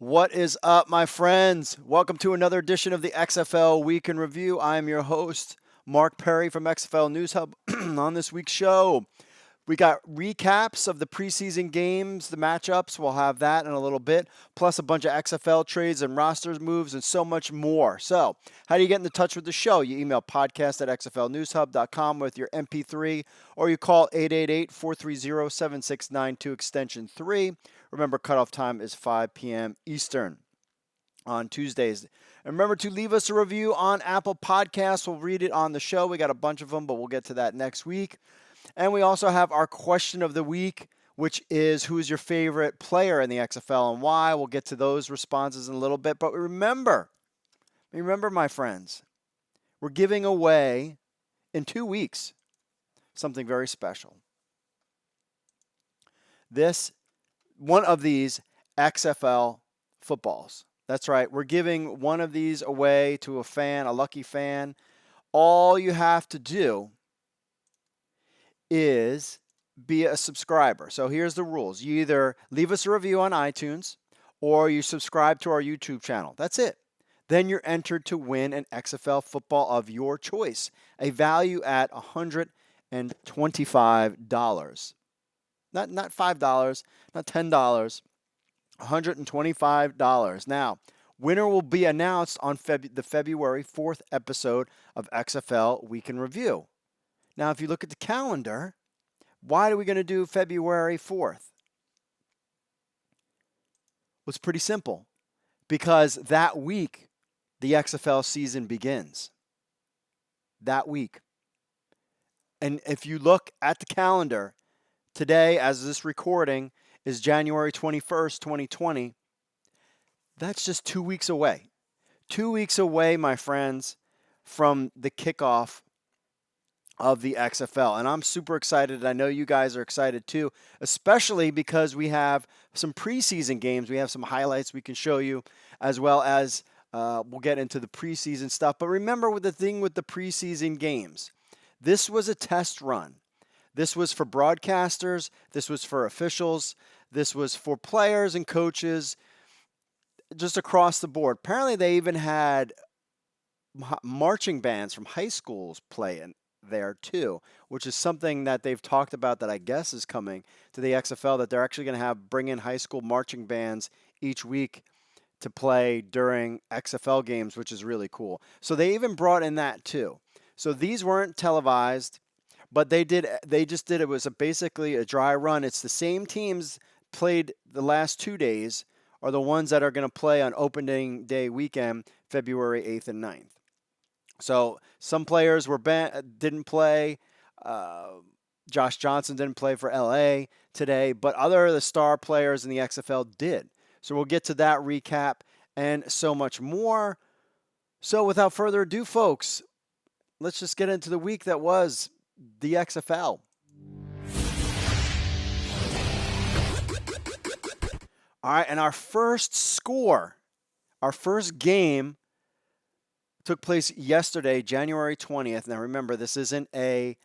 What is up, my friends? Welcome to another edition of the XFL Week in Review. I am your host, Mark Perry from XFL News Hub. On this week's show, we got recaps of the preseason games, the matchups. We'll have that in a little bit, plus a bunch of XFL trades and rosters moves and so much more. So, how do you get in touch with the show? You email podcast@xflnewshub.com with your MP3, or you call 888-430-7692 extension 3. Remember, cutoff time is 5 p.m. Eastern on Tuesdays. And remember to leave us a review on Apple Podcasts. We'll read it on the show. We got a bunch of them, but we'll get to that next week. And we also have our question of the week, which is, who is your favorite player in the XFL and why? We'll get to those responses in a little bit. But remember, my friends, we're giving away in 2 weeks something very special. One of these XFL footballs. That's right. We're giving one of these away to a fan, a lucky fan. All you have to do is be a subscriber. So here's the rules. You either leave us a review on iTunes or you subscribe to our YouTube channel. That's it. Then you're entered to win an XFL football of your choice, a value at $125. Not $5, not $10, $125. Now, winner will be announced on the February 4th episode of XFL Week in Review. Now, if you look at the calendar, why are we going to do February 4th? Well, it's pretty simple. Because that week, the XFL season begins. That week. And if you look at the calendar, today, as this recording, is January 21st, 2020. That's just 2 weeks away. 2 weeks away, my friends, from the kickoff of the XFL. And I'm super excited. I know you guys are excited too, especially because we have some preseason games. We have some highlights we can show you, as well as we'll get into the preseason stuff. But remember, with the thing with the preseason games, this was a test run. This was for broadcasters. This was for officials. This was for players and coaches, just across the board. Apparently, they even had marching bands from high schools playing there too, which is something that they've talked about that I guess is coming to the XFL, that they're actually going to bring in high school marching bands each week to play during XFL games, which is really cool. So they even brought in that too. So these weren't televised. But they just did, it was basically a dry run. It's the same teams played the last 2 days are the ones that are going to play on opening day weekend, February 8th and 9th. So some players didn't play. Josh Johnson didn't play for LA today, but other of the star players in the XFL did. So we'll get to that recap and so much more. So without further ado, folks, let's just get into the week that was the XFL. All right, and our first game took place yesterday, January 20th. Now remember, this isn't a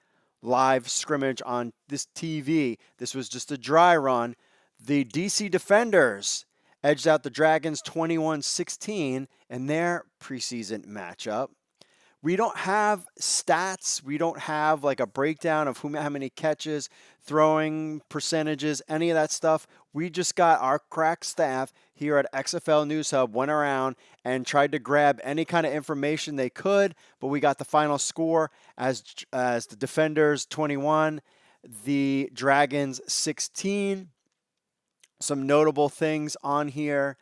live scrimmage on this TV. This was just a dry run. The DC Defenders edged out the Dragons 21-16 in their preseason matchup. We don't have stats. We don't have like a breakdown of how many catches, throwing percentages, any of that stuff. We just got our crack staff here at XFL News Hub went around and tried to grab any kind of information they could, but we got the final score as the Defenders 21, the Dragons 16. Some notable things on here.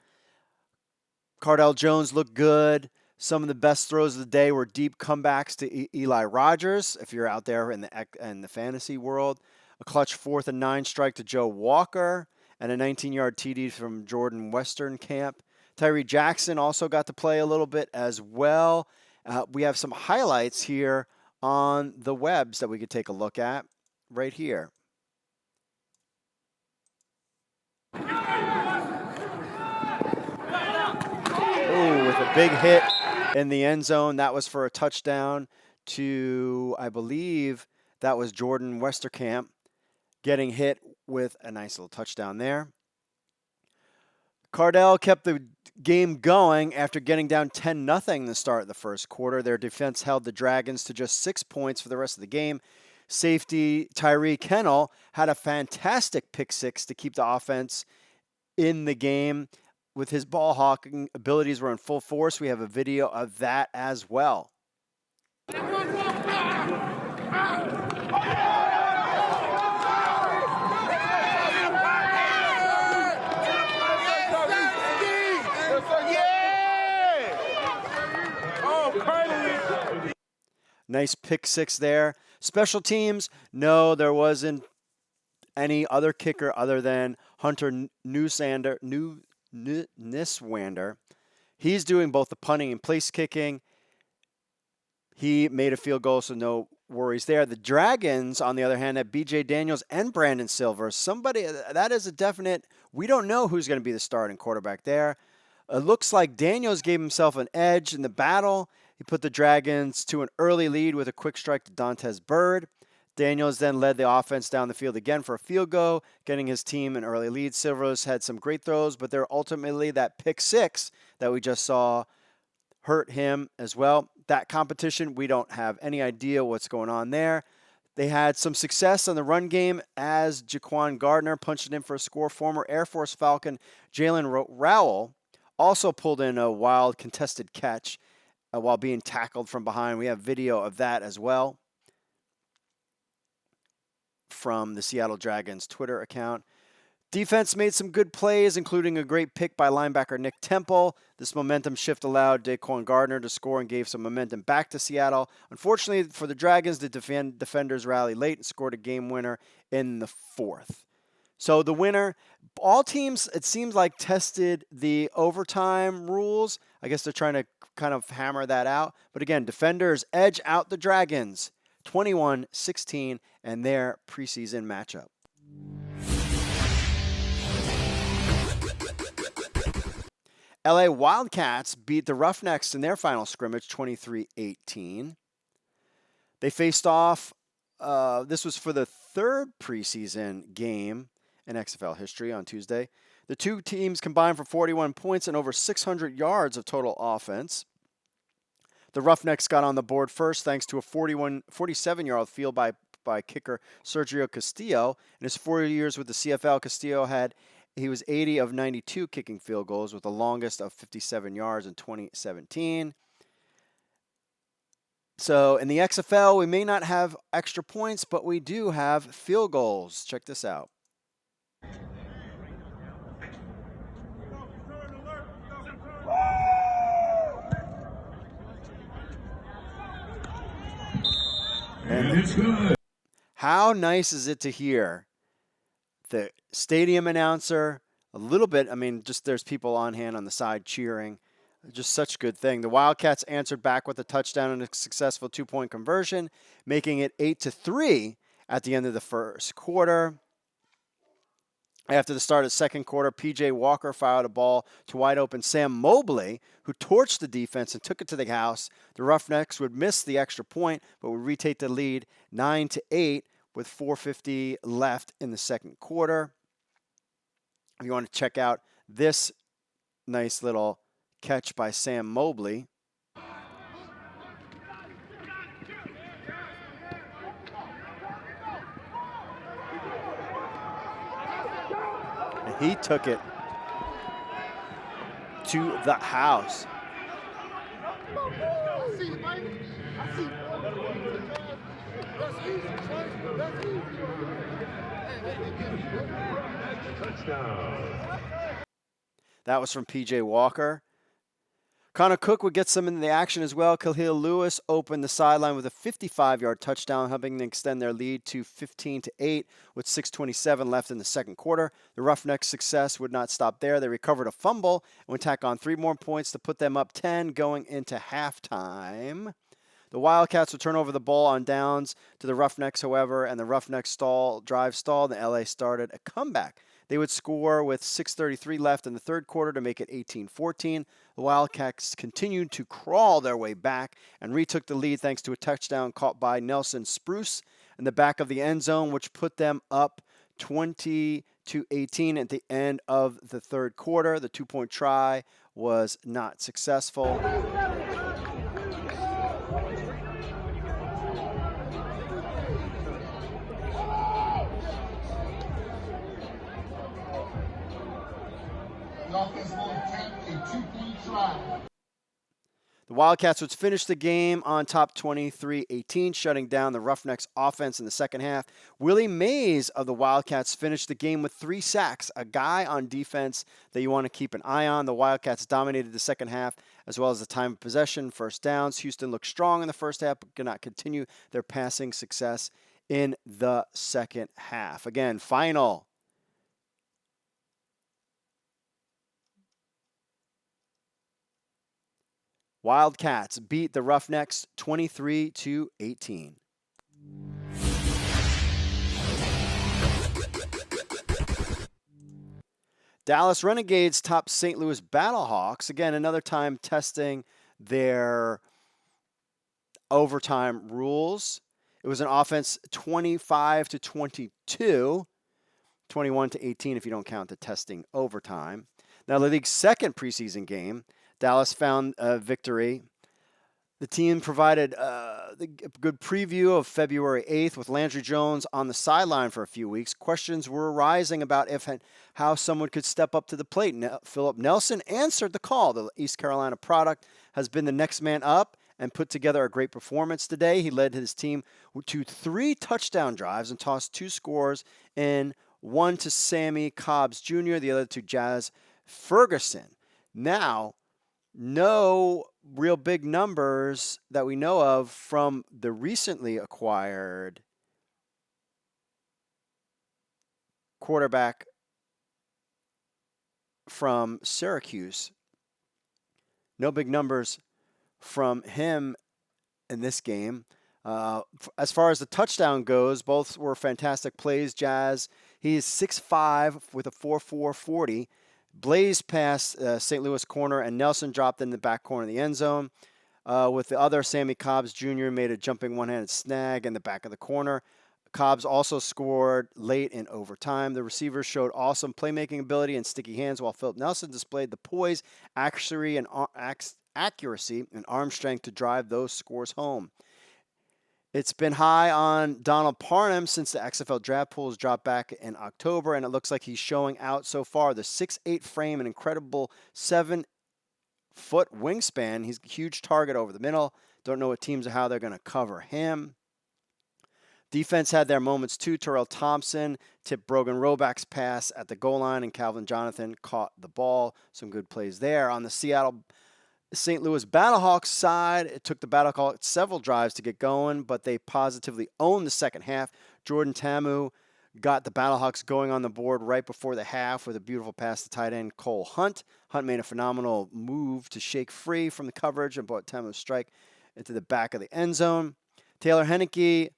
Cardell Jones looked good. Some of the best throws of the day were deep comebacks to Eli Rogers, if you're out there in the fantasy world. A clutch 4th and 9 strike to Joe Walker, and a 19-yard TD from Jordan Westernkamp. Tyree Jackson also got to play a little bit as well. We have some highlights here on the webs that we could take a look at right here. Oh, with a big hit in the end zone. That was for a touchdown to, I believe, that was Jordan Westerkamp getting hit with a nice little touchdown there. Cardell kept the game going after getting down 10-0 to start the first quarter. Their defense held the Dragons to just 6 points for the rest of the game. Safety Tyree Kennel had a fantastic pick six to keep the offense in the game. With his ball hawking abilities were in full force. We have a video of that as well. Nice pick six there. Special teams, no, there wasn't any other kicker other than Hunter Niswander. He's doing both the punting and place kicking. He made a field goal, so no worries there. The Dragons, on the other hand, had B.J. Daniels and Brandon Silver. Somebody, that is a definite, we don't know who's going to be the starting quarterback there. It looks like Daniels gave himself an edge in the battle. He put the Dragons to an early lead with a quick strike to Dantes Bird. Daniels then led the offense down the field again for a field goal, getting his team an early lead. Silvers had some great throws, but they're ultimately that pick six that we just saw hurt him as well. That competition, we don't have any idea what's going on there. They had some success on the run game as Jaquan Gardner punched it in for a score. Former Air Force Falcon Jalen Rowell also pulled in a wild contested catch while being tackled from behind. We have video of that as well from the Seattle Dragons Twitter account. Defense made some good plays, including a great pick by linebacker Nick Temple. This momentum shift allowed Daquan Gardner to score and gave some momentum back to Seattle. Unfortunately for the Dragons, the defenders rallied late and scored a game winner in the fourth. So the winner, all teams, it seems like, tested the overtime rules. I guess they're trying to kind of hammer that out. But again, defenders edge out the Dragons 21-16 in their preseason matchup. LA Wildcats beat the Roughnecks in their final scrimmage 23-18. They faced off, this was for the third preseason game in XFL history on Tuesday. The two teams combined for 41 points and over 600 yards of total offense. The Roughnecks got on the board first thanks to a 47-yard field by kicker Sergio Castillo. In his 4 years with the CFL, Castillo he was 80 of 92 kicking field goals with the longest of 57 yards in 2017. So in the XFL, we may not have extra points, but we do have field goals. Check this out. And it's good. How nice is it to hear the stadium announcer a little bit? I mean, just there's people on hand on the side cheering. Just such a good thing. The Wildcats answered back with a touchdown and a successful 2-point conversion, making it 8-3 at the end of the first quarter. After the start of the second quarter, P.J. Walker fired a ball to wide open Sam Mobley, who torched the defense and took it to the house. The Roughnecks would miss the extra point, but would retake the lead 9-8 with 4:50 left in the second quarter. If you want to check out this nice little catch by Sam Mobley. He took it to the house. That was from P.J. Walker. Connor Cook would get some in the action as well. Khalil Lewis opened the sideline with a 55-yard touchdown, helping to extend their lead to 15-8 with 6:27 left in the second quarter. The Roughnecks' success would not stop there. They recovered a fumble and would tack on 3 more points to put them up 10 going into halftime. The Wildcats would turn over the ball on downs to the Roughnecks, however, and the Roughnecks drive stalled, and LA started a comeback. They would score with 6:33 left in the third quarter to make it 18-14. The Wildcats continued to crawl their way back and retook the lead thanks to a touchdown caught by Nelson Spruce in the back of the end zone, which put them up 20 24-18 at the end of the third quarter. The 2-point try was not successful. The offense will attempt a 2-point try. The Wildcats would finish the game on top 23-18, shutting down the Roughnecks offense in the second half. Willie Mays of the Wildcats finished the game with 3 sacks, a guy on defense that you want to keep an eye on. The Wildcats dominated the second half as well as the time of possession, first downs. Houston looked strong in the first half but could not continue their passing success in the second half. Again, final. Wildcats beat the Roughnecks 23-18. Dallas Renegades topped St. Louis BattleHawks. Again, another time testing their overtime rules. It was an offense 25-22, 21-18 if you don't count the testing overtime. Now, the league's second preseason game, Dallas found a victory. The team provided a good preview of February 8th with Landry Jones on the sideline for a few weeks. Questions were arising about how someone could step up to the plate. Philip Nelson answered the call. The East Carolina product has been the next man up and put together a great performance today. He led his team to 3 touchdown drives and tossed 2 scores in, one to Sammy Cobbs Jr., the other to Jazz Ferguson. Now, no real big numbers that we know of from the recently acquired quarterback from Syracuse. No big numbers from him in this game. As far as the touchdown goes, both were fantastic plays. Jazz, he is 6'5" with a 4.4 40. Blazed past St. Louis corner, and Nelson dropped in the back corner of the end zone. With the other, Sammy Cobbs Jr. made a jumping one-handed snag in the back of the corner. Cobbs also scored late in overtime. The receivers showed awesome playmaking ability and sticky hands, while Philip Nelson displayed the poise, accuracy, and arm strength to drive those scores home. It's been high on Donald Parham since the XFL draft pools dropped back in October, and it looks like he's showing out so far. The 6'8" frame, an incredible 7-foot wingspan. He's a huge target over the middle. Don't know what teams or how they're going to cover him. Defense had their moments too. Terrell Thompson tipped Brogan Roback's pass at the goal line, and Calvin Jonathan caught the ball. Some good plays there. On the St. Louis BattleHawks side, it took the BattleHawks several drives to get going, but they positively owned the second half. Jordan Tamu got the BattleHawks going on the board right before the half with a beautiful pass to tight end Cole Hunt. Hunt made a phenomenal move to shake free from the coverage and brought Tamu's strike into the back of the end zone. Taylor Henneke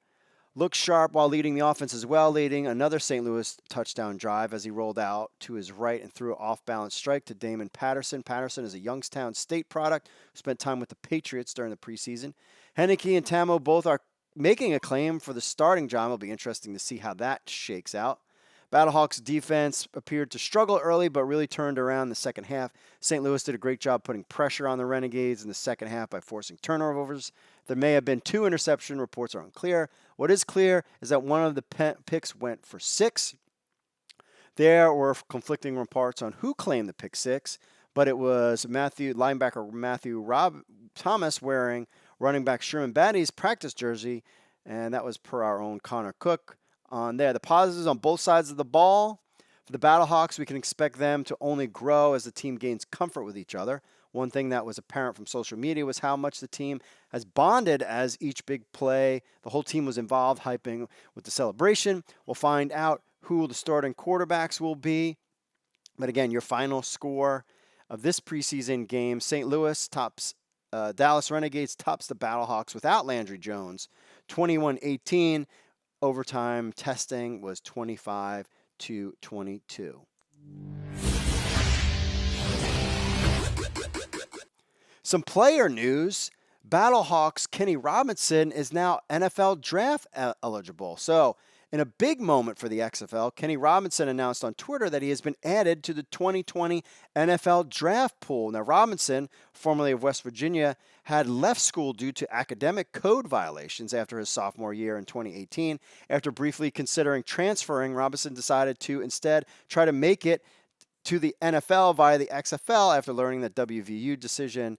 looked sharp while leading the offense as well, leading another St. Louis touchdown drive as he rolled out to his right and threw an off-balance strike to Damon Patterson. Patterson is a Youngstown State product who spent time with the Patriots during the preseason. Henneke and Tamo both are making a claim for the starting job. It'll be interesting to see how that shakes out. BattleHawks defense appeared to struggle early, but really turned around in the second half. St. Louis did a great job putting pressure on the Renegades in the second half by forcing turnovers. There may have been 2 interception reports are unclear. What is clear is that one of the picks went for 6. There were conflicting reports on who claimed the pick 6, but it was linebacker Matthew Thomas wearing running back Sherman Batty's practice jersey, and that was per our own Connor Cook on there. The positives on both sides of the ball. For the BattleHawks, we can expect them to only grow as the team gains comfort with each other. One thing that was apparent from social media was how much the team has bonded as each big play. The whole team was involved, hyping with the celebration. We'll find out who the starting quarterbacks will be. But again, your final score of this preseason game, St. Louis tops Dallas Renegades tops the BattleHawks without Landry Jones, 21-18. Overtime testing was 25-22. Some player news. BattleHawks Kenny Robinson is now NFL draft eligible. So In a big moment for the XFL, Kenny Robinson announced on Twitter that he has been added to the 2020 NFL draft pool. Now, Robinson, formerly of West Virginia, had left school due to academic code violations after his sophomore year in 2018. After briefly considering transferring, Robinson decided to instead try to make it to the NFL via the XFL after learning that WVU decision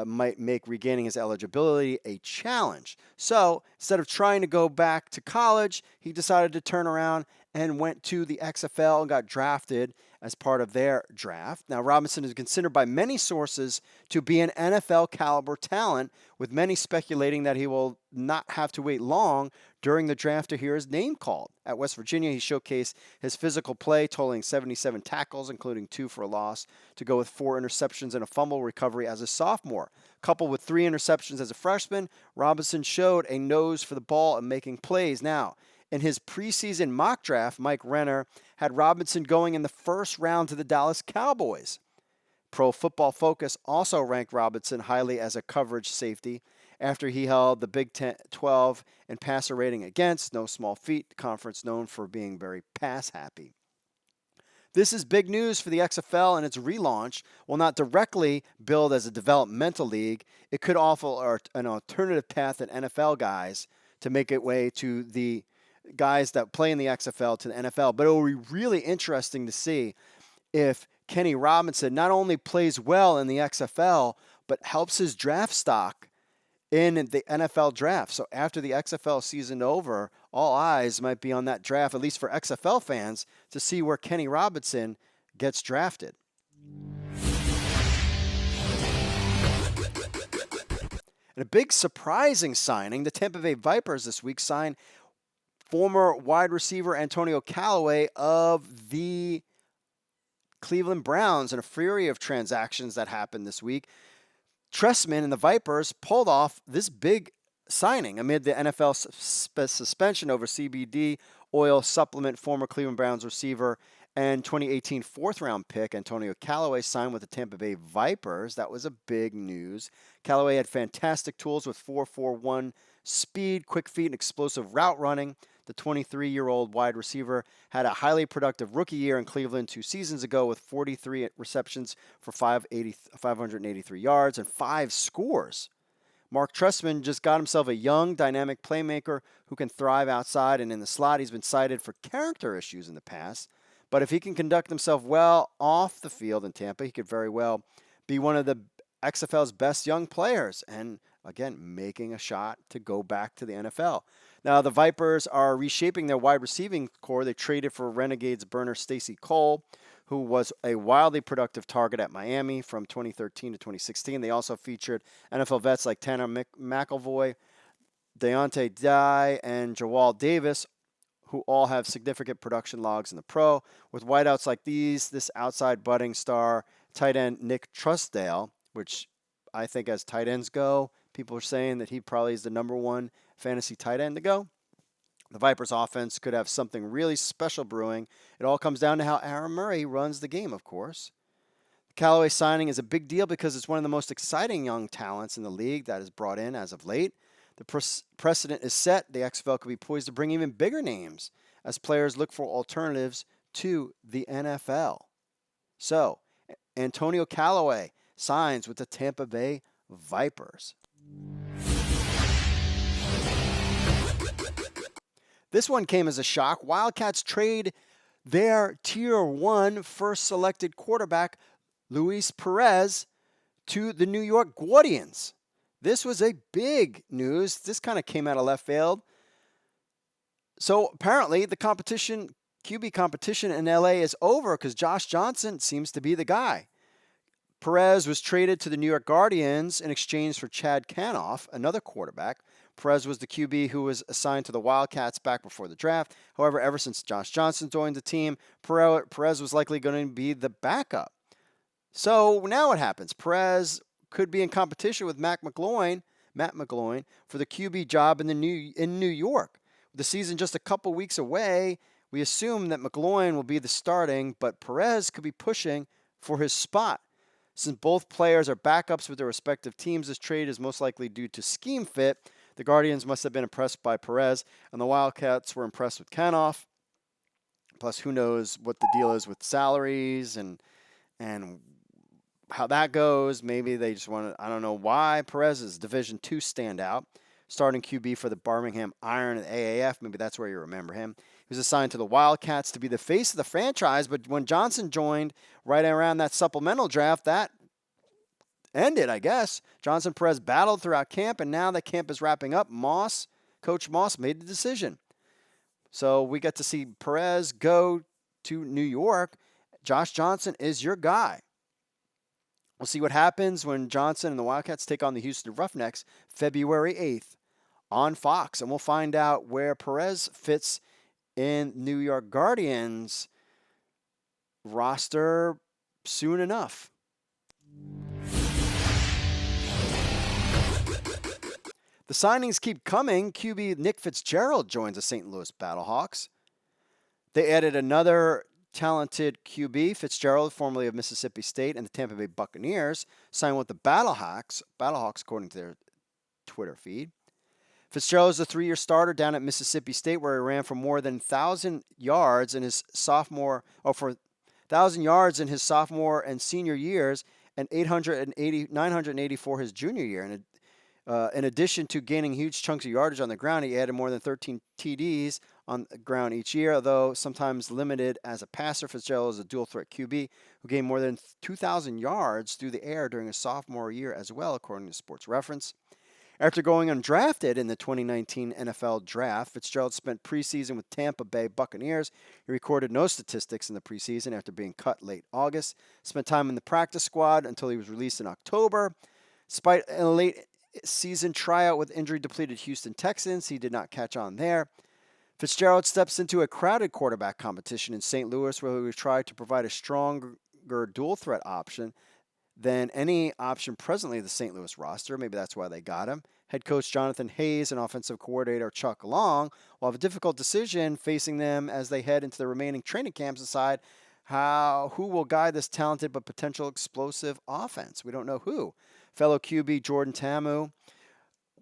might make regaining his eligibility a challenge. So instead of trying to go back to college, he decided to turn around and went to the XFL and got drafted as part of their draft. Now, Robinson is considered by many sources to be an NFL caliber talent, with many speculating that he will not have to wait long during the draft to hear his name called. At West Virginia, he showcased his physical play, totaling 77 tackles, including 2 for a loss, to go with 4 interceptions and a fumble recovery as a sophomore. Coupled with 3 interceptions as a freshman, Robinson showed a nose for the ball and making plays. Now, in his preseason mock draft, Mike Renner had Robinson going in the first round to the Dallas Cowboys. Pro Football Focus also ranked Robinson highly as a coverage safety after he held the Big 12 in passer rating against, no small feat, conference known for being very pass happy. This is big news for the XFL, and its relaunch will not directly build as a developmental league. It could offer an alternative path that NFL guys to make it way to the guys that play in the XFL to the NFL. But it will be really interesting to see if Kenny Robinson not only plays well in the XFL, but helps his draft stock in the NFL draft. So after the XFL season over, all eyes might be on that draft, at least for XFL fans, to see where Kenny Robinson gets drafted. And a big surprising signing, the Tampa Bay Vipers this week signed former wide receiver Antonio Callaway of the Cleveland Browns in a flurry of transactions that happened this week. Trestman and the Vipers pulled off this big signing amid the NFL suspension over CBD oil supplement. Former Cleveland Browns receiver and 2018 fourth-round pick Antonio Callaway signed with the Tampa Bay Vipers. That was a big news. Callaway had fantastic tools with 4.41 speed, quick feet, and explosive route running. The 23-year-old wide receiver had a highly productive rookie year in Cleveland 2 seasons ago with 43 receptions for 583 yards and 5 scores. Mark Trestman just got himself a young, dynamic playmaker who can thrive outside and in the slot. He's been cited for character issues in the past, but if he can conduct himself well off the field in Tampa, he could very well be one of the XFL's best young players and, again, making a shot to go back to the NFL. Now, the Vipers are reshaping their wide receiving core. They traded for Renegades burner Stacey Cole, who was a wildly productive target at Miami from 2013 to 2016. They also featured NFL vets like Tanner McElvoy, Deontay Dye, and Jawal Davis, who all have significant production logs in the pro. With wideouts like these, this outside budding star tight end Nick Truesdale, which I think as tight ends go, people are saying that he probably is the number 1 fantasy tight end to go. The Vipers offense could have something really special brewing. It all comes down to how Aaron Murray runs the game, of course. The Callaway signing is a big deal because it's one of the most exciting young talents in the league that is brought in as of late. The precedent is set. The XFL could be poised to bring even bigger names as players look for alternatives to the NFL. So, Antonio Callaway signs with the Tampa Bay Vipers. This one came as a shock. Wildcats trade their Tier 1 first selected quarterback, Luis Perez, to the New York Guardians. This was a big news. This kind of came out of left field. So apparently the QB competition in LA is over because Josh Johnson seems to be the guy. Perez was traded to the New York Guardians in exchange for Chad Canoff, another quarterback. Perez was the QB who was assigned to the Wildcats back before the draft. However, ever since Josh Johnson joined the team, Perez was likely going to be the backup. So now what happens? Perez could be in competition with Matt McGloin for the QB job in New York. With the season just a couple weeks away, we assume that McGloin will be the starting, but Perez could be pushing for his spot. Since both players are backups with their respective teams, this trade is most likely due to scheme fit. The Guardians must have been impressed by Perez, and the Wildcats were impressed with Canoff. Plus, who knows what the deal is with salaries and how that goes. Maybe they just want to, I don't know why. Perez is Division II standout, starting QB for the Birmingham Iron and AAF. Maybe that's where you remember him. He was assigned to the Wildcats to be the face of the franchise, but when Johnson joined right around that supplemental draft, that ended, I guess. Johnson Perez battled throughout camp, and now that camp is wrapping up, Coach Moss made the decision. So we get to see Perez go to New York. Josh Johnson is your guy. We'll see what happens when Johnson and the Wildcats take on the Houston Roughnecks February 8th on Fox. And we'll find out where Perez fits in New York Guardians roster soon enough. The signings keep coming. QB Nick Fitzgerald joins the St. Louis BattleHawks. They added another talented QB, Fitzgerald, formerly of Mississippi State and the Tampa Bay Buccaneers, signed with the BattleHawks according to their Twitter feed. Fitzgerald is a 3-year starter down at Mississippi State, where he ran for more than 1,000 yards in his sophomore and senior years, and 984 his junior year. And in addition to gaining huge chunks of yardage on the ground, he added more than 13 TDs on the ground each year, although sometimes limited as a passer. Fitzgerald is a dual-threat QB who gained more than 2,000 yards through the air during his sophomore year as well, according to Sports Reference. After going undrafted in the 2019 NFL Draft, Fitzgerald spent preseason with Tampa Bay Buccaneers. He recorded no statistics in the preseason after being cut late August. Spent time in the practice squad until he was released in October. Despite a late season tryout with injury-depleted Houston Texans, he did not catch on there. Fitzgerald steps into a crowded quarterback competition in St. Louis, where he will try to provide a stronger dual-threat option than any option presently in the St. Louis roster. Maybe that's why they got him. Head coach Jonathan Hayes and offensive coordinator Chuck Long will have a difficult decision facing them as they head into the remaining training camps, decide who will guide this talented but potential explosive offense. We don't know who. Fellow QB Jordan Ta'amu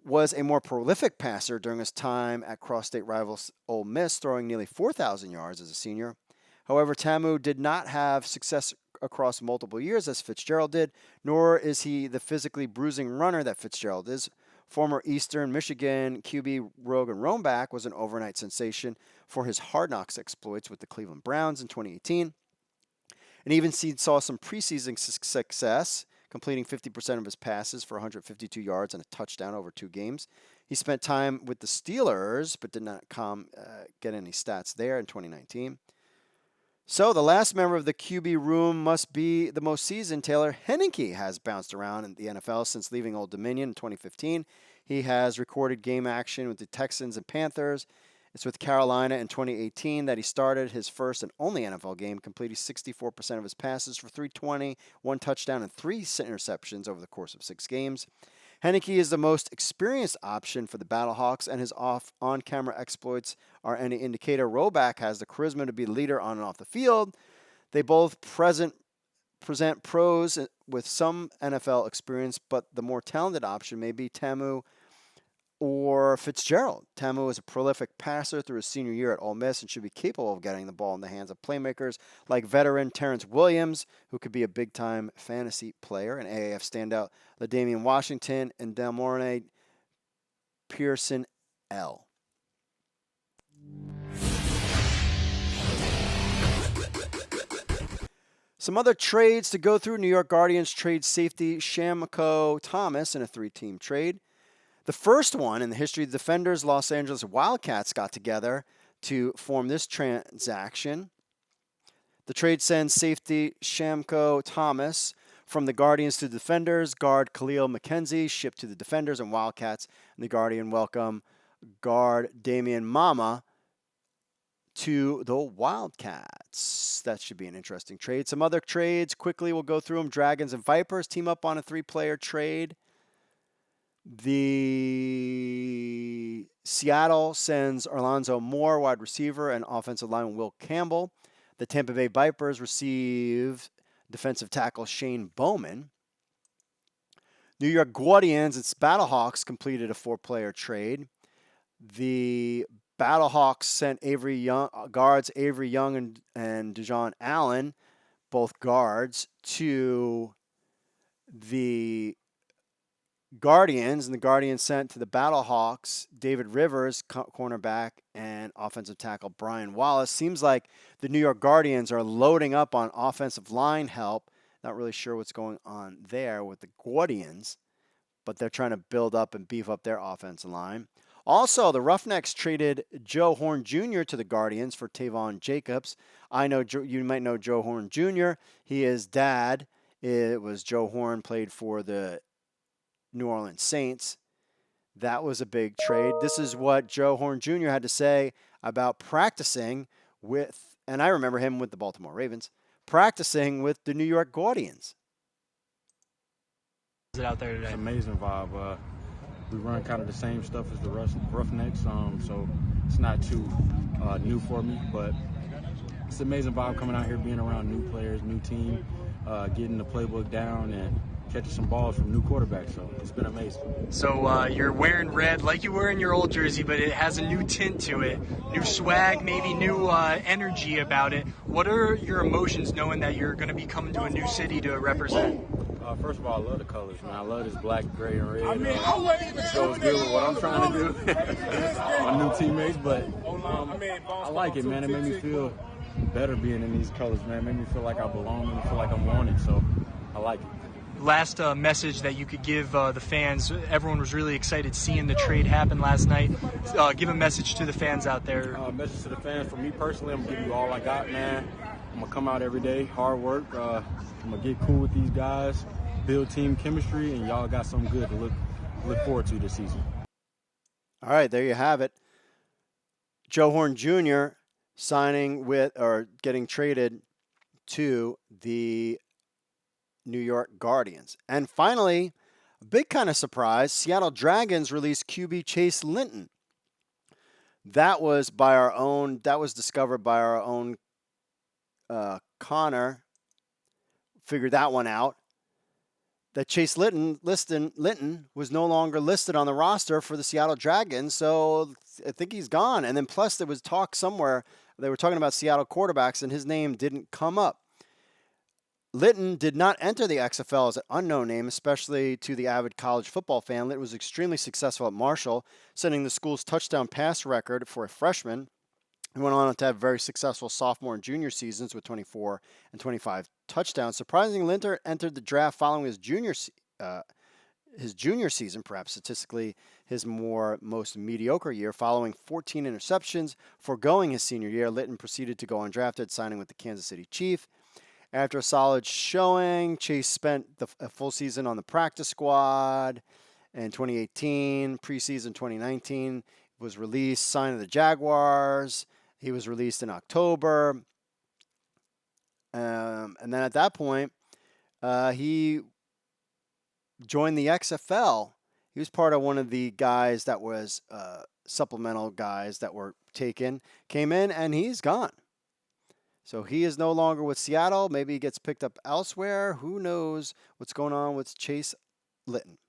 was a more prolific passer during his time at cross-state rivals Ole Miss, throwing nearly 4,000 yards as a senior. However, Ta'amu did not have success across multiple years as Fitzgerald did, nor is he the physically bruising runner that Fitzgerald is. Former Eastern Michigan QB Rogan Rombach was an overnight sensation for his Hard Knocks exploits with the Cleveland Browns in 2018. And even saw some preseason success, completing 50% of his passes for 152 yards and a touchdown over 2 games. He spent time with the Steelers, but did not get any stats there in 2019. So the last member of the QB room must be the most seasoned. Taylor Heinicke has bounced around in the NFL since leaving Old Dominion in 2015. He has recorded game action with the Texans and Panthers. It's with Carolina in 2018 that he started his first and only NFL game, completing 64% of his passes for 320, 1 touchdown, and 3 interceptions over the course of 6 games. Heinicke is the most experienced option for the BattleHawks, and his on-camera exploits are any indicator. Roback has the charisma to be the leader on and off the field. They both present pros with some NFL experience, but the more talented option may be Ta'amu or Fitzgerald. Ta'amu is a prolific passer through his senior year at Ole Miss and should be capable of getting the ball in the hands of playmakers like veteran Terrence Williams, who could be a big-time fantasy player, and AAF standout LaDainian Washington and Delmorne Pearson L. Some other trades to go through. New York Guardians trade safety Shamko Thomas in a 3-team trade. The first one in the history of the Defenders, Los Angeles Wildcats got together to form this transaction. The trade sends safety Shamko Thomas from the Guardians to the Defenders. Guard Khalil McKenzie shipped to the Defenders and Wildcats. And the Guardian welcome guard Damian Mama to the Wildcats. That should be an interesting trade. Some other trades, quickly we'll go through them. Dragons and Vipers team up on a 3-player trade. The Seattle sends Alonzo Moore, wide receiver, and offensive lineman Will Campbell. The Tampa Bay Vipers receive defensive tackle Shane Bowman. New York Guardians, its BattleHawks completed a 4-player trade. The BattleHawks sent guards Avery Young and Dejon Allen, both guards, to the Guardians, and the Guardians sent to the BattleHawks David Rivers, cornerback, and offensive tackle Brian Wallace. Seems like the New York Guardians are loading up on offensive line help. Not really sure what's going on there with the Guardians, but they're trying to build up and beef up their offensive line. Also, the Roughnecks traded Joe Horn Jr. to the Guardians for Tavon Jacobs. I know you might know Joe Horn Jr. His dad, it was Joe Horn, played for the New Orleans Saints. That was a big trade. This is what Joe Horn Jr. had to say about practicing with, and I remember him with the Baltimore Ravens, practicing with the New York Guardians. Is it out there today? It's an amazing vibe. We run kind of the same stuff as the Roughnecks, so it's not too new for me, but it's an amazing vibe coming out here, being around new players, new team, getting the playbook down and catching some balls from new quarterbacks, so it's been amazing. So you're wearing red like you were in your old jersey, but it has a new tint to it, new swag, maybe new energy about it. What are your emotions knowing that you're going to be coming to a new city to represent? First of all, I love the colors, man. I love this black, gray, and red. It goes good with what I'm trying to do. My new teammates, but I like it, man. It made me feel better being in these colors, man. It made me feel like I belong and feel like I'm wanted, so I like it. Last message that you could give the fans. Everyone was really excited seeing the trade happen last night. Give a message to the fans out there. Message to the fans. For me personally, I'm going to give you all I got, man. I'm going to come out every day, hard work. I'm going to get cool with these guys, build team chemistry, and y'all got something good to look forward to this season. All right, there you have it. Joe Horn Jr. signing with or getting traded to the New York Guardians. And finally, a big kind of surprise, Seattle Dragons released QB Chase Litton. That was discovered by our own Connor. Figured that one out. That Chase Litton was no longer listed on the roster for the Seattle Dragons, so I think he's gone. And then plus there was talk somewhere, they were talking about Seattle quarterbacks, and his name didn't come up. Litton did not enter the XFL as an unknown name, especially to the avid college football fan. Litton was extremely successful at Marshall, setting the school's touchdown pass record for a freshman. He went on to have very successful sophomore and junior seasons with 24 and 25 touchdowns. Surprisingly, Litton entered the draft following his junior season, perhaps statistically his most mediocre year, following 14 interceptions. Foregoing his senior year, Litton proceeded to go undrafted, signing with the Kansas City Chiefs. After a solid showing, Chase spent a full season on the practice squad in 2018, preseason 2019, was released, signed to the Jaguars. He was released in October. And then at that point, he joined the XFL. He was part of one of the guys that was supplemental guys that were taken, came in, and he's gone. So he is no longer with Seattle. Maybe he gets picked up elsewhere. Who knows what's going on with Chase Litton.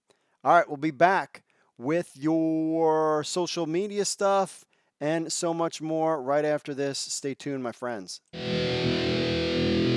All right, we'll be back with your social media stuff and so much more right after this. Stay tuned, my friends.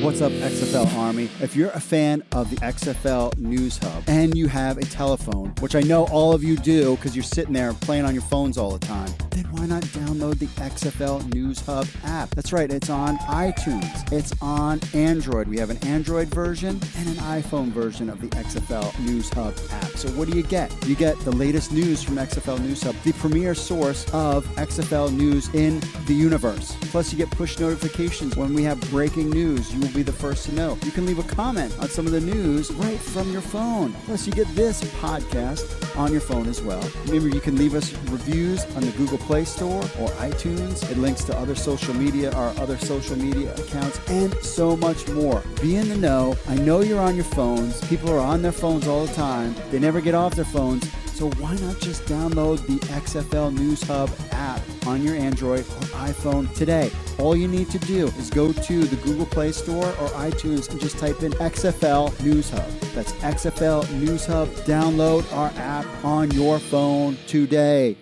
What's up, XFL Army? If you're a fan of the XFL News Hub and you have a telephone, which I know all of you do because you're sitting there playing on your phones all the time, then why not download the XFL News Hub app? That's right, it's on iTunes. It's on Android. We have an Android version and an iPhone version of the XFL News Hub app. So what do you get? You get the latest news from XFL News Hub, the premier source of XFL news in the universe. Plus, you get push notifications when we have breaking news. You will be the first to know. You can leave a comment on some of the news right from your phone. Plus, you get this podcast on your phone as well. Remember, you can leave us reviews on the Google Play Store or iTunes. It links to other social media, our other social media accounts, and so much more. Be in the know. I know you're on your phones. People are on their phones all the time. They never get off their phones. So why not just download the XFL News Hub app on your Android or iPhone today? All you need to do is go to the Google Play Store or iTunes and just type in XFL News Hub. That's XFL News Hub. Download our app on your phone today.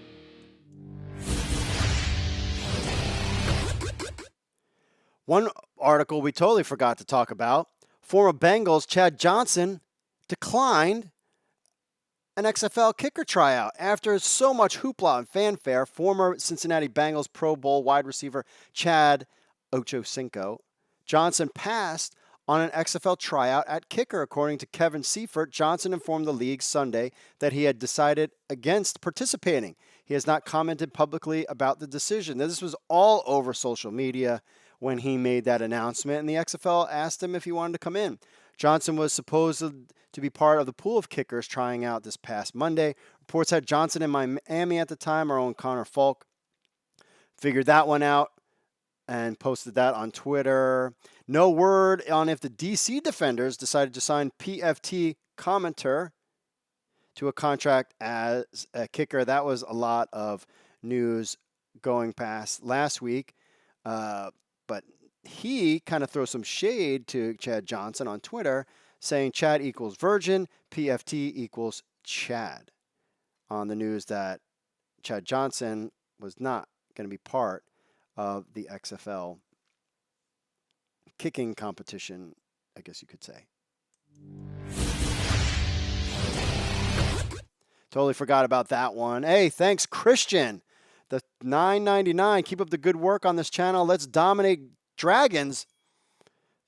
One article we totally forgot to talk about. Former Bengals Chad Johnson declined an XFL kicker tryout. After so much hoopla and fanfare, former Cincinnati Bengals Pro Bowl wide receiver Chad Ochocinco Johnson passed on an XFL tryout at kicker. According to Kevin Seifert, Johnson informed the league Sunday that he had decided against participating. He has not commented publicly about the decision. Now, this was all over social media when he made that announcement, and the XFL asked him if he wanted to come in. Johnson was supposed to be part of the pool of kickers trying out this past Monday. Reports had Johnson in Miami at the time. Our own Connor Falk figured that one out and posted that on Twitter. No word on if the DC Defenders decided to sign PFT Commenter to a contract as a kicker. That was a lot of news going past last week. But he kind of throws some shade to Chad Johnson on Twitter, saying Chad equals virgin, PFT equals Chad, on the news that Chad Johnson was not going to be part of the XFL kicking competition, I guess you could say. Totally forgot about that one. Hey, thanks, Christian. The $9.99. Keep up the good work on this channel. Let's dominate dragons.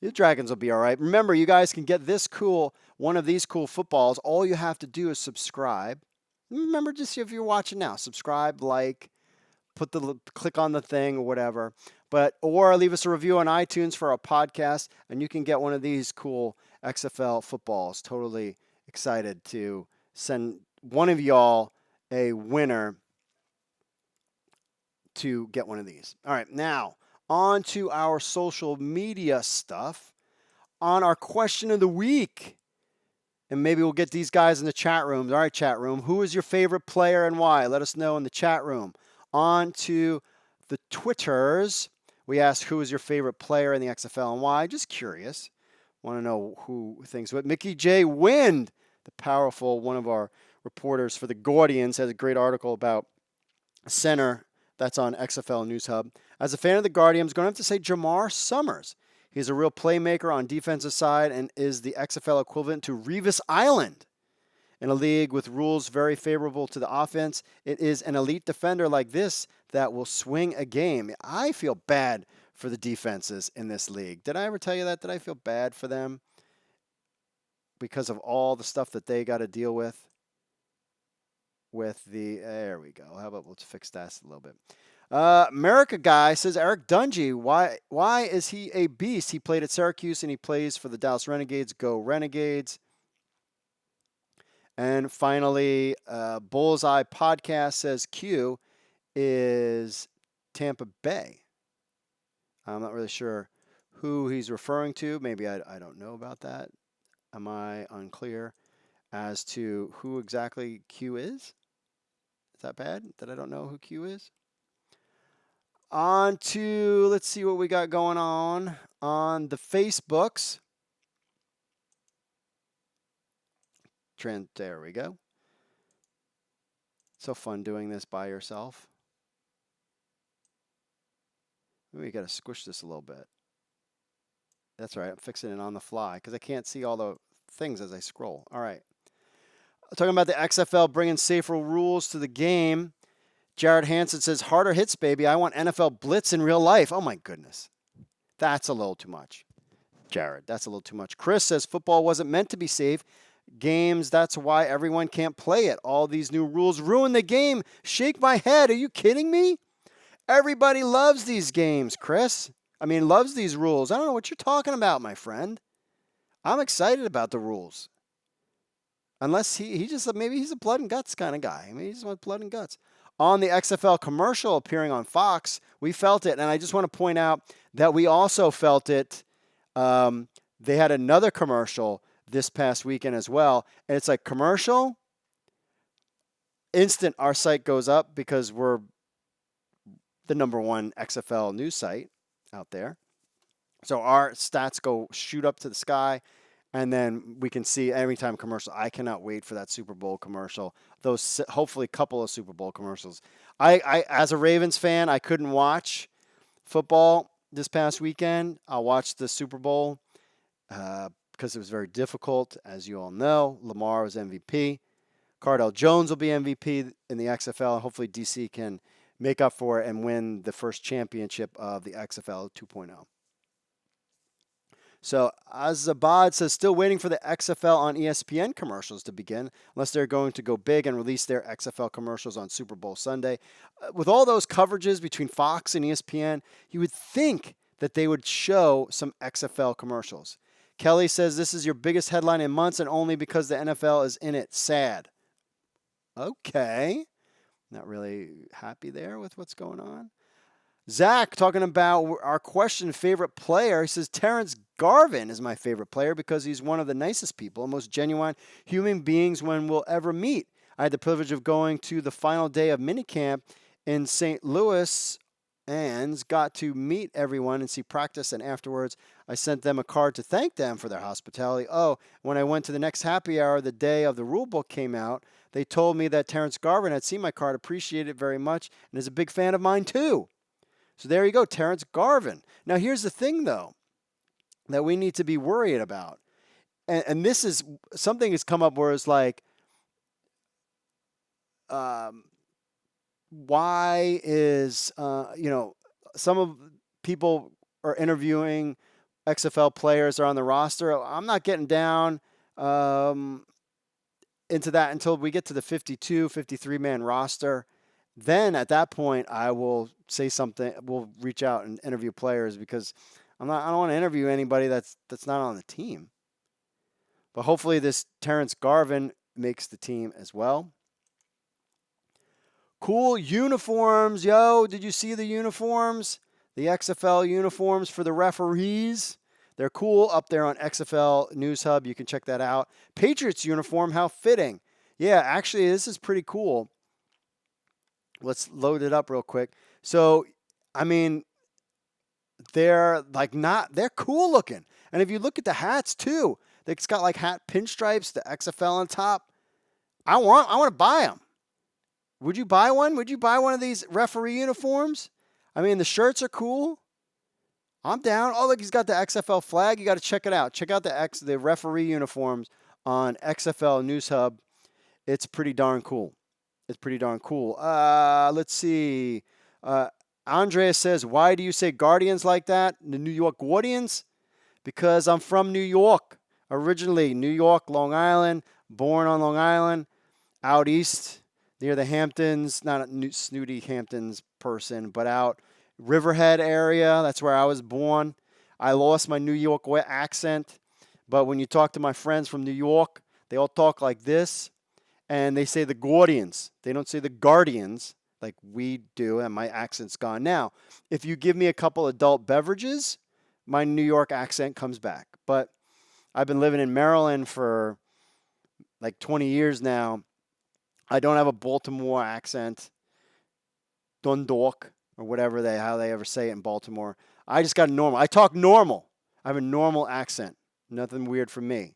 The dragons will be all right. Remember, you guys can get one of these cool footballs. All you have to do is subscribe. Remember, just if you're watching now, subscribe, like, click on the thing or whatever. Or leave us a review on iTunes for our podcast, and you can get one of these cool XFL footballs. Totally excited to send one of y'all a winner to get one of these. All right, now on to our social media stuff. On our question of the week, and maybe we'll get these guys in the chat rooms. All right, chat room, who is your favorite player and why? Let us know in the chat room. On to the Twitters. We asked who is your favorite player in the XFL and why. Just curious. Want to know who thinks what. Mickey J. Wind, the powerful one of our reporters for the Guardians, has a great article about center that's on XFL News Hub. As a fan of the Guardians, I'm going to have to say Jamar Summers. He's a real playmaker on defensive side and is the XFL equivalent to Revis Island. In a league with rules very favorable to the offense, it is an elite defender like this that will swing a game. I feel bad for the defenses in this league. Did I ever tell you that? Did I feel bad for them because of all the stuff that they got to deal with? There we go. How about let's fix that a little bit. America guy says Eric Dungy. Why is he a beast? He played at Syracuse and he plays for the Dallas Renegades. Go Renegades. And finally, Bullseye Podcast says Q is Tampa Bay. I'm not really sure who he's referring to. Maybe I don't know about that. Am I unclear as to who exactly Q is? Is that bad that I don't know who Q is? On to, let's see what we got going on the Facebooks. Trent, there we go. So fun doing this by yourself. Maybe you got to squish this a little bit. That's right. I'm fixing it on the fly because I can't see all the things as I scroll. All right. Talking about the XFL bringing safer rules to the game. Jared Hansen says, harder hits, baby. I want NFL blitz in real life. Oh, my goodness. That's a little too much. Jared, that's a little too much. Chris says, football wasn't meant to be safe. Games, that's why everyone can't play it. All these new rules ruin the game. Shake my head. Are you kidding me? Everybody loves these games, Chris. Loves these rules. I don't know what you're talking about, my friend. I'm excited about the rules. Unless he just, maybe he's a blood and guts kind of guy. Maybe he just wants blood and guts. On the XFL commercial appearing on Fox, we felt it. And I just want to point out that we also felt it. They had another commercial this past weekend as well. And it's like, commercial? instant our site goes up because we're the #1 XFL news site out there. So our stats go shoot up to the sky, and then we can see every time commercial. I cannot wait for that Super Bowl commercial. Those hopefully couple of Super Bowl commercials. I as a Ravens fan, I couldn't watch football this past weekend. I'll watch the Super Bowl because it was very difficult, as you all know. Lamar was MVP. Cardell Jones will be MVP in the XFL. Hopefully DC can make up for it and win the first championship of the XFL 2.0. So Azabad says, still waiting for the XFL on ESPN commercials to begin, unless they're going to go big and release their XFL commercials on Super Bowl Sunday. With all those coverages between Fox and ESPN, you would think that they would show some XFL commercials. Kelly says, this is your biggest headline in months and only because the NFL is in it. Sad. Okay. Not really happy there with what's going on. Zach talking about our question favorite player. He says Terrence Garvin is my favorite player because he's one of the nicest people and most genuine human beings one will ever meet. I had the privilege of going to the final day of minicamp in St. Louis and got to meet everyone and see practice. And afterwards, I sent them a card to thank them for their hospitality. Oh, when I went to the next happy hour, the day of the rule book came out, they told me that Terrence Garvin had seen my card, appreciated it very much, and is a big fan of mine too. So there you go, Terrence Garvin. Now, here's the thing, though, that we need to be worried about. And this is something that's come up where it's like, why is, some of people are interviewing XFL players are on the roster. I'm not getting down into that until we get to the 52, 53-man roster. Then at that point, I will say something. We'll reach out and interview players because I don't want to interview anybody that's not on the team. But hopefully this Terrence Garvin makes the team as well. Cool uniforms, yo. Did you see the uniforms? The XFL uniforms for the referees. They're cool up there on XFL News Hub. You can check that out. Patriots uniform, how fitting. Yeah, actually, this is pretty cool. Let's load it up real quick. So, I mean, they're cool looking. And if you look at the hats too, it's got like hat pinstripes, the XFL on top. I want to buy them. Would you buy one? Would you buy one of these referee uniforms? I mean, the shirts are cool. I'm down. Oh, look, he's got the XFL flag. You got to check it out. Check out the referee uniforms on XFL News Hub. It's pretty darn cool. It's pretty darn cool. Let's see. Andrea says, why do you say Guardians like that? The New York Guardians? Because I'm from New York. Originally, New York, Long Island. Born on Long Island. Out east, near the Hamptons. Not a snooty Hamptons person, but out Riverhead area. That's where I was born. I lost my New York accent. But when you talk to my friends from New York, they all talk like this. And they say the Guardians. They don't say the Guardians like we do, and my accent's gone. Now, if you give me a couple adult beverages, my New York accent comes back. But I've been living in Maryland for like 20 years now. I don't have a Baltimore accent. Dundalk, or whatever how they ever say it in Baltimore. I just got normal. I talk normal. I have a normal accent. Nothing weird for me.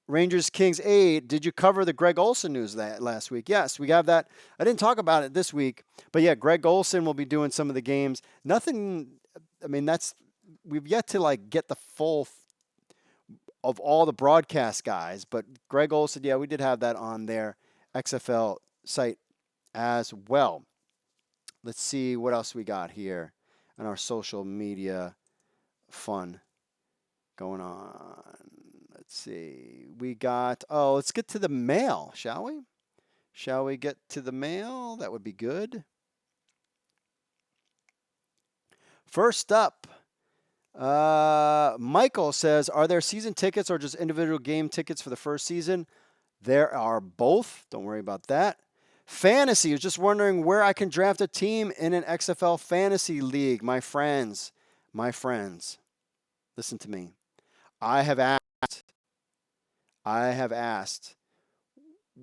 Rangers Kings 8. Did you cover the Greg Olsen news last week? Yes, we have that. I didn't talk about it this week, but yeah, Greg Olsen will be doing some of the games. Nothing. I mean, we've yet to like get the full of all the broadcast guys, but Greg Olsen, yeah, we did have that on their XFL site as well. Let's see what else we got here on our social media fun going on. Let's see. We got, let's get to the mail, shall we? Shall we get to the mail? That would be good. First up, Michael says, are there season tickets or just individual game tickets for the first season? There are both. Don't worry about that. Fantasy is just wondering where I can draft a team in an XFL fantasy league. My friends, listen to me. I have asked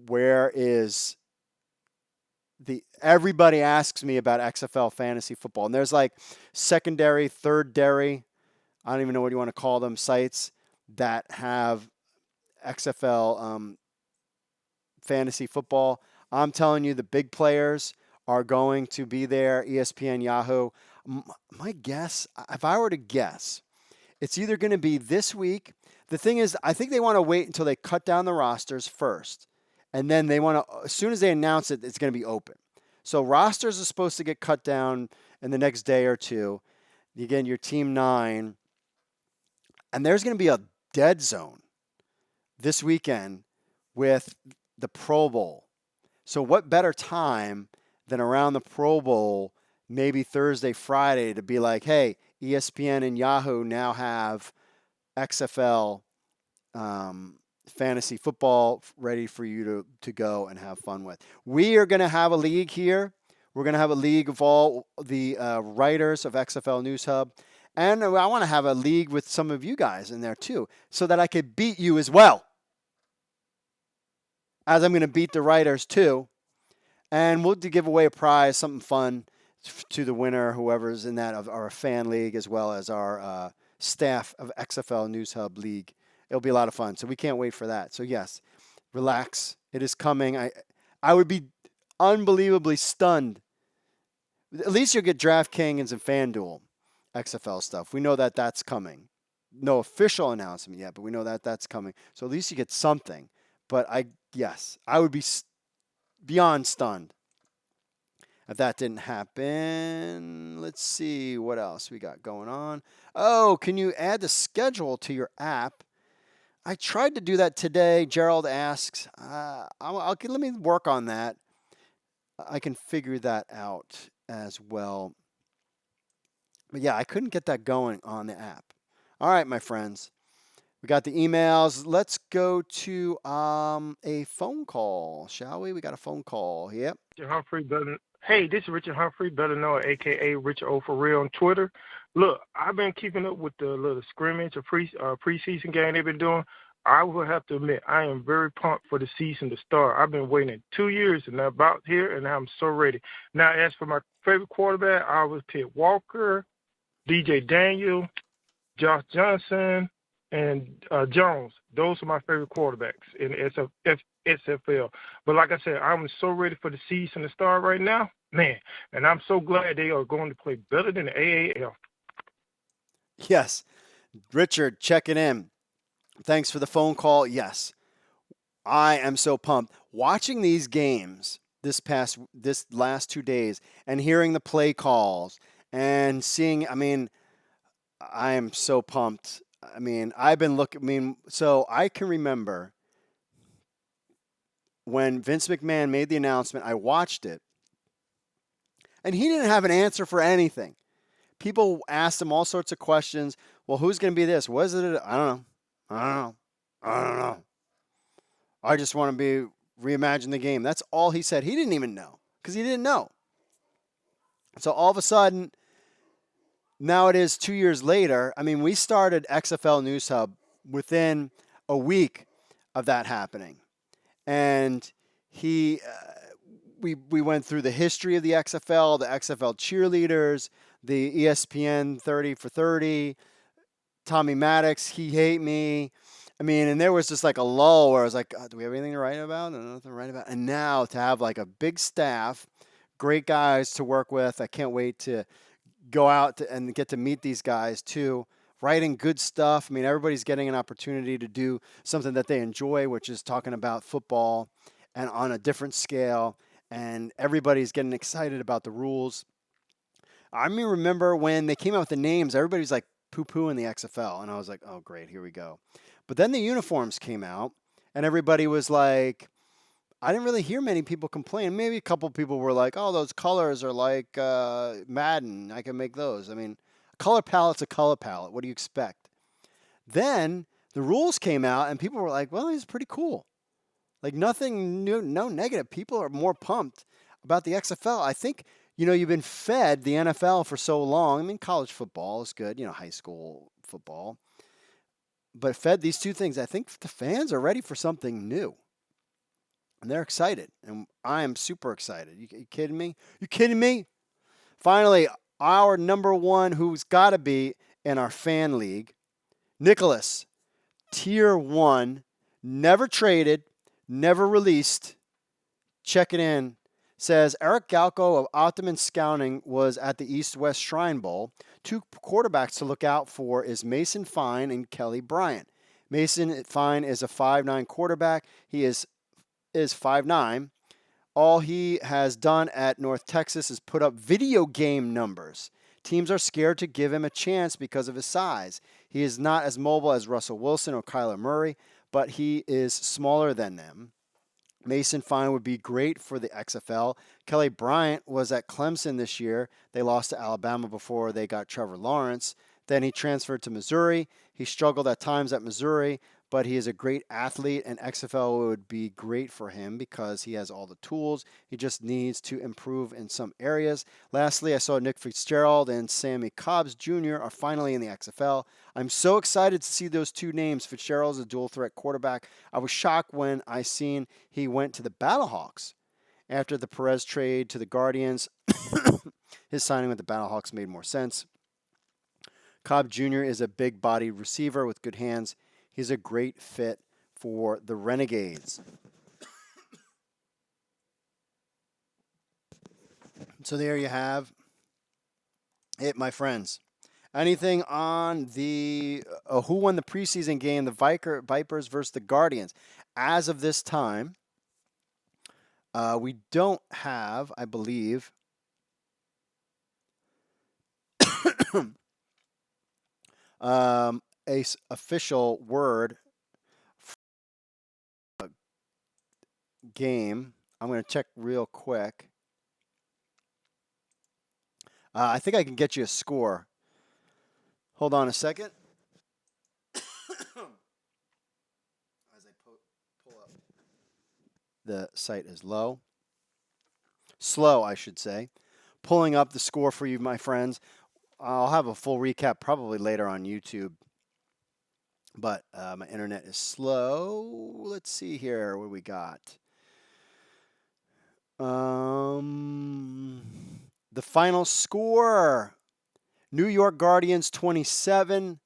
where is everybody asks me about XFL fantasy football, and there's like secondary, third-dairy, I don't even know what you want to call them, sites that have XFL fantasy football. I'm telling you, the big players are going to be there. ESPN, Yahoo. My guess, if I were to guess, it's either going to be this week. The thing is, I think they want to wait until they cut down the rosters first. And then they want to, as soon as they announce it, it's going to be open. So rosters are supposed to get cut down in the next day or two. Again, your team 9. And there's going to be a dead zone this weekend with the Pro Bowl. So what better time than around the Pro Bowl, maybe Thursday, Friday, to be like, hey, ESPN and Yahoo now have XFL fantasy football ready for you to go and have fun with. We are going to have a league here. We're going to have a league of all the writers of XFL News Hub. And I want to have a league with some of you guys in there too, so that I could beat you as well. As I'm going to beat the writers too. And we'll give away a prize, something fun to the winner, whoever's in that of our fan league, as well as our staff of XFL News Hub League. It'll be a lot of fun. So we can't wait for that. So yes, relax. It is coming. I would be unbelievably stunned. At least you'll get DraftKings and FanDuel XFL stuff. We know that that's coming. No official announcement yet, but we know that that's coming. So at least you get something. But I would be beyond stunned if that didn't happen. Let's see what else we got going on. Oh, can you add the schedule to your app? I tried to do that today. Gerald asks. Let me work on that. I can figure that out as well. But yeah, I couldn't get that going on the app. All right, my friends. We got the emails. Let's go to a phone call, shall we? We got a phone call. Yep. Humphrey, hey, this is Richard Humphrey, better known a.k.a. Richard O. for real on Twitter. Look, I've been keeping up with the little scrimmage or preseason game they've been doing. I will have to admit, I am very pumped for the season to start. I've been waiting 2 years and about here, and I'm so ready. Now, as for my favorite quarterback, I would pick Walker, DJ Daniel, Josh Johnson, and Jones. Those are my favorite quarterbacks in XFL. But like I said, I'm so ready for the season to start right now, man. And I'm so glad they are going to play better than the AAF. Yes. Richard, checking in. Thanks for the phone call. Yes. I am so pumped. Watching these games this last 2 days and hearing the play calls and seeing, I am so pumped. I've been looking, so I can remember when Vince McMahon made the announcement, I watched it, and he didn't have an answer for anything. People asked him all sorts of questions. Well, who's going to be this? Was it? I don't know. I just want to reimagine the game. That's all he said. He didn't even know because he didn't know. So all of a sudden, now it is 2 years later. We started XFL News Hub within a week of that happening. And we went through the history of the XFL cheerleaders, the ESPN 30 for 30, Tommy Maddox, He Hate Me. And there was just like a lull where I was like, do we have anything to write about? Nothing to write about. And now to have like a big staff, great guys to work with. I can't wait to go out and get to meet these guys too. Writing good stuff. Everybody's getting an opportunity to do something that they enjoy, which is talking about football and on a different scale. And everybody's getting excited about the rules. I remember when they came out with the names, everybody's like poo-pooing the XFL. And I was like, oh, great, here we go. But then the uniforms came out, and everybody was like, I didn't really hear many people complain. Maybe a couple people were like, oh, those colors are like Madden. I can make those. A color palette's a color palette. What do you expect? Then the rules came out, and people were like, well, it's pretty cool. Like nothing new, no negative. People are more pumped about the XFL. I think, you've been fed the NFL for so long. College football is good, high school football. But fed these two things. I think the fans are ready for something new. And they're excited. And I am super excited. You kidding me? You kidding me? Finally, our number one who's got to be in our fan league, Nicholas, Tier 1, never traded, never released. Check it in. Says Eric Galco of Optimum Scouting was at the East-West Shrine Bowl. 2 quarterbacks to look out for is Mason Fine and Kelly Bryant. Mason Fine is a 5'9 quarterback. He is 5'9. All he has done at North Texas is put up video game numbers. Teams are scared to give him a chance because of his size. He is not as mobile as Russell Wilson or Kyler Murray, but he is smaller than them. Mason Fine would be great for the XFL. Kelly Bryant was at Clemson this year. They lost to Alabama before they got Trevor Lawrence. Then he transferred to Missouri. He struggled at times at Missouri, but he is a great athlete, and XFL would be great for him because he has all the tools. He just needs to improve in some areas. Lastly, I saw Nick Fitzgerald and Sammy Cobbs Jr. are finally in the XFL. I'm so excited to see those 2 names. Fitzgerald is a dual threat quarterback. I was shocked when I seen he went to the BattleHawks. After the Perez trade to the Guardians, his signing with the BattleHawks made more sense. Cobb Jr. is a big-bodied receiver with good hands. He's a great fit for the Renegades. So there you have it, my friends. Anything on the who won the preseason game, the Vipers versus the Guardians? As of this time, we don't have, I believe, a official word for the game. I'm going to check real quick. I think I can get you a score. Hold on a second. As I pull up. The site is slow, I should say. Pulling up the score for you, my friends. I'll have a full recap probably later on YouTube. But my internet is slow. Let's see here what we got. The final score. New York Guardians 27,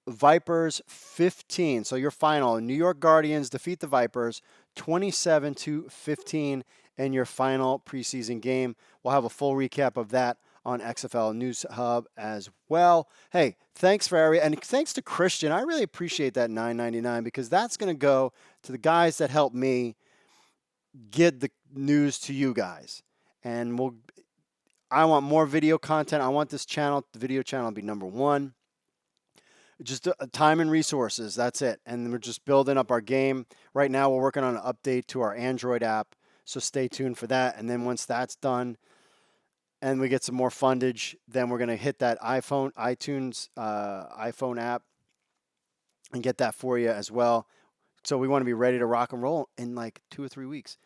Vipers 15. So your final, New York Guardians defeat the Vipers 27-15 in your final preseason game. We'll have a full recap of that on XFL News Hub as well. Hey, thanks and thanks to Christian. I really appreciate that $9.99 because that's going to go to the guys that help me get the news to you guys. And I want more video content. I want this channel, the video channel, to be number 1. Just time and resources. That's it. And we're just building up our game. Right now, we're working on an update to our Android app. So stay tuned for that. And then once that's done and we get some more fundage, then we're going to hit that iTunes iPhone app and get that for you as well. So we want to be ready to rock and roll in like 2 or 3 weeks.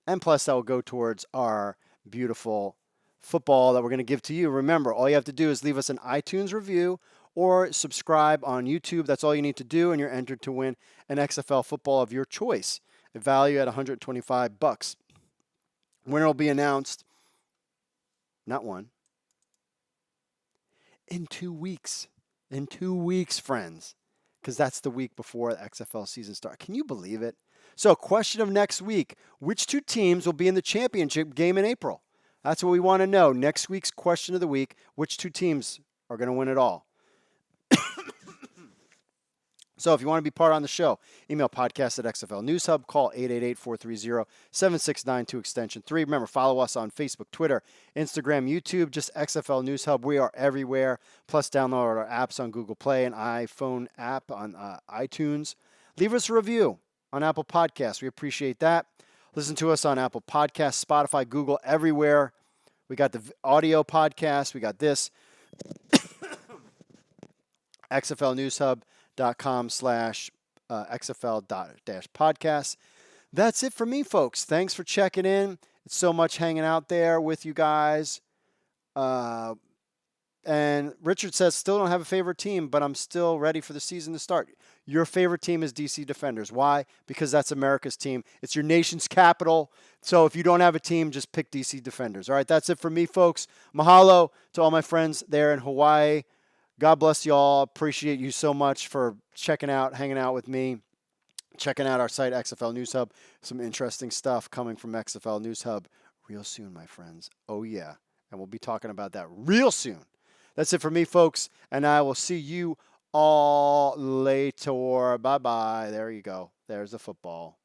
And plus, that will go towards our beautiful football that we're going to give to you. Remember, all you have to do is leave us an iTunes review or subscribe on YouTube. That's all you need to do, and you're entered to win an XFL football of your choice, a value at $125. Winner will be announced, not one, in 2 weeks. In 2 weeks, friends, because that's the week before the XFL season starts. Can you believe it? So, question of next week, which 2 teams will be in the championship game in April? That's what we want to know. Next week's question of the week, which 2 teams are going to win it all? So if you want to be part on the show, email podcast at XFL News Hub, call 888-430-7692 extension 3. Remember, follow us on Facebook, Twitter, Instagram, YouTube, just XFL News Hub. We are everywhere. Plus, download our apps on Google Play and iPhone app on iTunes. Leave us a review on Apple Podcasts. We appreciate that. Listen to us on Apple Podcasts, Spotify, Google, everywhere. We got the audio podcast. We got this. XFLnewshub.com/XFL-podcast. That's it for me, folks. Thanks for checking in. It's so much hanging out there with you guys. And And Richard says, still don't have a favorite team, but I'm still ready for the season to start. Your favorite team is DC Defenders. Why? Because that's America's team. It's your nation's capital. So if you don't have a team, just pick DC Defenders. All right, that's it for me, folks. Mahalo to all my friends there in Hawaii. God bless you all. Appreciate you so much for checking out, hanging out with me, checking out our site, XFL News Hub. Some interesting stuff coming from XFL News Hub real soon, my friends. Oh, yeah. And we'll be talking about that real soon. That's it for me, folks. And I will see you all later. Bye-bye. There you go. There's the football.